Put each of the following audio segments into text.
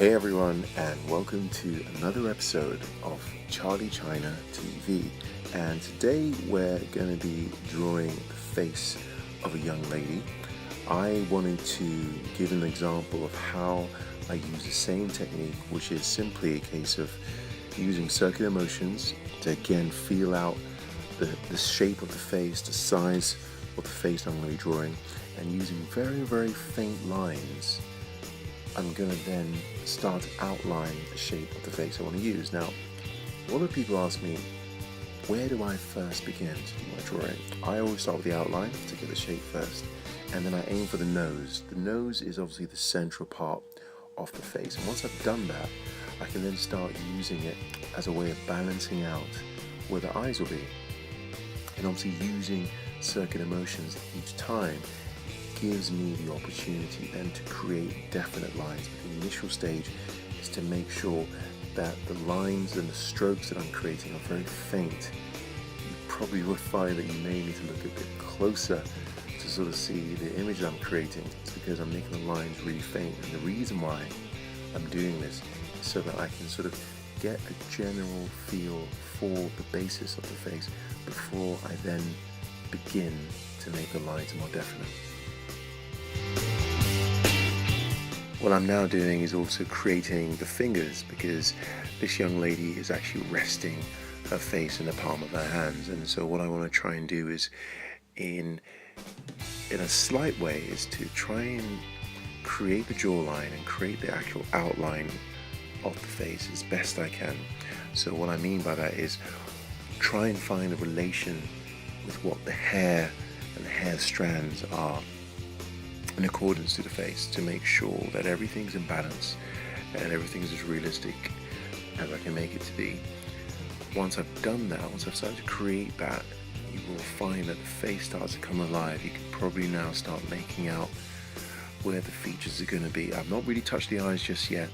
Hey everyone, and welcome to another episode of CharlieChinaTV. And today we're going to be drawing the face of a young lady. I wanted to give an example of how I use the same technique, which is simply a case of using circular motions to again feel out the shape of the face, the size of the face I'm going to be drawing, and using very faint lines. I'm going to then start to outline the shape of the face I want to use. Now, a lot of people ask me, where do I first begin to do my drawing? I always start with the outline to get the shape first, and then I aim for the nose. The nose is obviously the central part of the face, and once I've done that, I can then start using it as a way of balancing out where the eyes will be. And obviously using circular motions each time gives me the opportunity then to create definite lines. But the initial stage is to make sure that the lines and the strokes that I'm creating are very faint. You probably would find that you may need to look a bit closer to sort of see the image that I'm creating. It's because I'm making the lines really faint, and the reason why I'm doing this is so that I can sort of get a general feel for the basis of the face before I then begin to make the lines more definite. What I'm now doing is also creating the fingers, because this young lady is actually resting her face in the palm of her hands, and so what I want to try and do is in a slight way is to try and create the jawline and create the actual outline of the face as best I can. So what I mean by that is try and find a relation with what the hair and the hair strands are in accordance to the face, to make sure that everything's in balance and everything's as realistic as I can make it to be. Once I've done that, once I've started to create that, you will find that the face starts to come alive. You can probably now start making out where the features are going to be. I've not really touched the eyes just yet.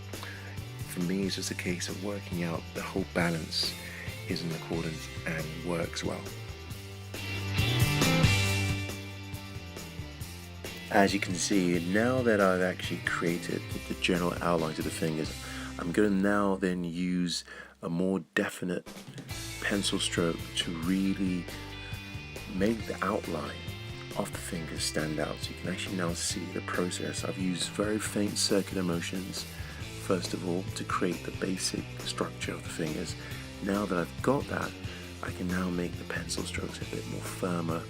For me, it's just a case of working out the whole balance is in accordance and works well. As you can see, now that I've actually created the general outlines of the fingers, I'm going to now then use a more definite pencil stroke to really make the outline of the fingers stand out. So you can actually now see the process. I've used very faint circular motions, first of all, to create the basic structure of the fingers. Now that I've got that, I can now make the pencil strokes a bit more firmer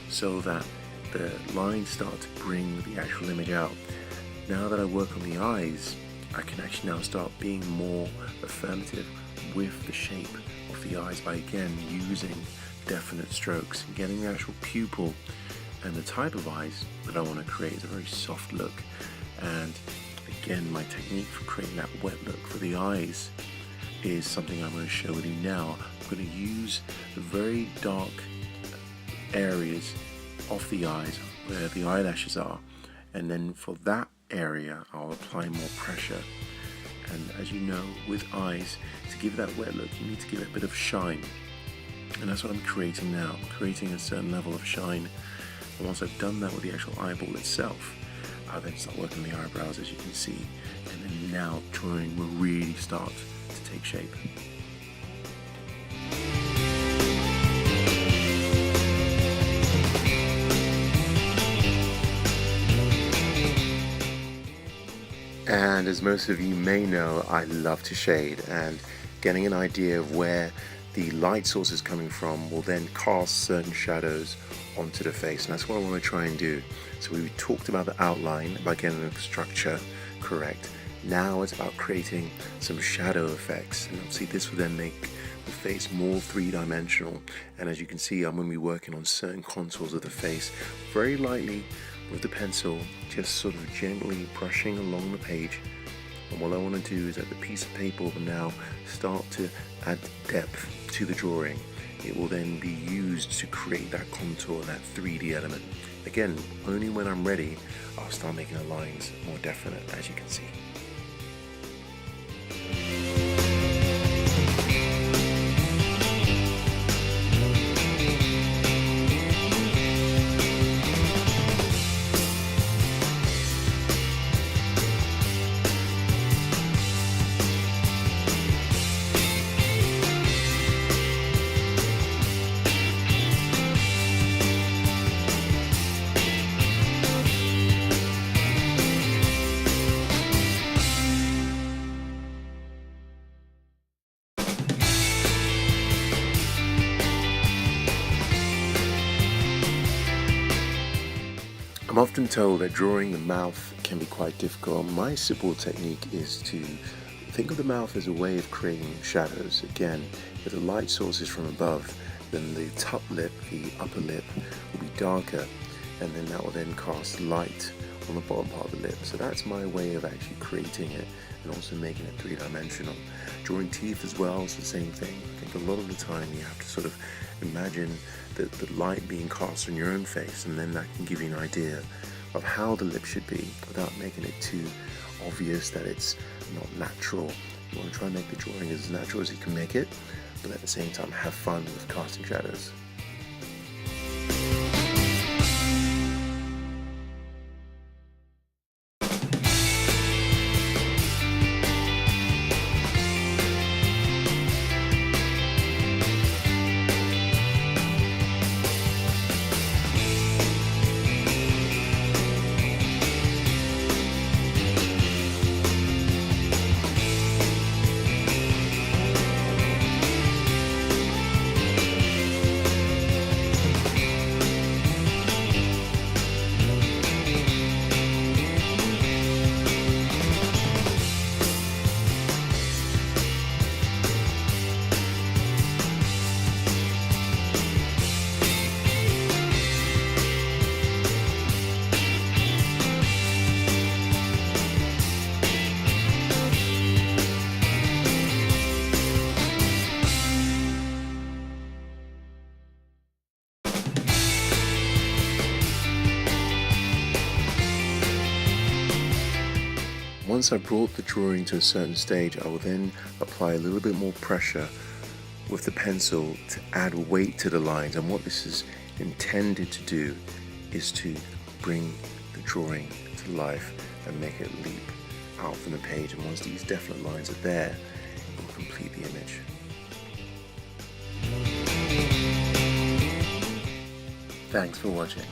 so that the lines start to bring the actual image out. Now that I work on the eyes, I can actually now start being more affirmative with the shape of the eyes by again using definite strokes and getting the actual pupil. And the type of eyes that I want to create is a very soft look. And again, my technique for creating that wet look for the eyes is something I'm going to share with you now. I'm going to use the very dark areas of the eyes where the eyelashes are, and then for that area I'll apply more pressure. And as you know, with eyes, to give that wet look you need to give it a bit of shine, and that's what I'm creating now. I'm creating a certain level of shine, and once I've done that with the actual eyeball itself, I'll then start working the eyebrows, as you can see, and then now drawing will really start to take shape. And as most of you may know, I love to shade, and getting an idea of where the light source is coming from will then cast certain shadows onto the face, and that's what I want to try and do. So we talked about the outline by getting the structure correct. Now it's about creating some shadow effects, and obviously this will then make the face more three-dimensional. And as you can see, I'm going to be working on certain contours of the face very lightly with the pencil, just sort of gently brushing along the page. And what I want to do is that the piece of paper will now start to add depth to the drawing. It will then be used to create that contour, that 3D element. Again, only when I'm ready, I'll start making the lines more definite, as you can see. often told that drawing the mouth can be quite difficult. My simple technique is to think of the mouth as a way of creating shadows. Again, if the light source is from above, then the top lip, the upper lip, will be darker, and then that will then cast light on the bottom part of the lip. So that's my way of actually creating it and also making it three-dimensional. Drawing teeth as well is the same thing. I think a lot of the time you have to sort of imagine the light being cast on your own face, and then that can give you an idea of how the lip should be without making it too obvious that it's not natural. You want to try and make the drawing as natural as you can make it, but at the same time have fun with casting shadows. Once I brought the drawing to a certain stage, I will then apply a little bit more pressure with the pencil to add weight to the lines. And what this is intended to do is to bring the drawing to life and make it leap out from the page. And once these definite lines are there, it will complete the image. Thanks for watching.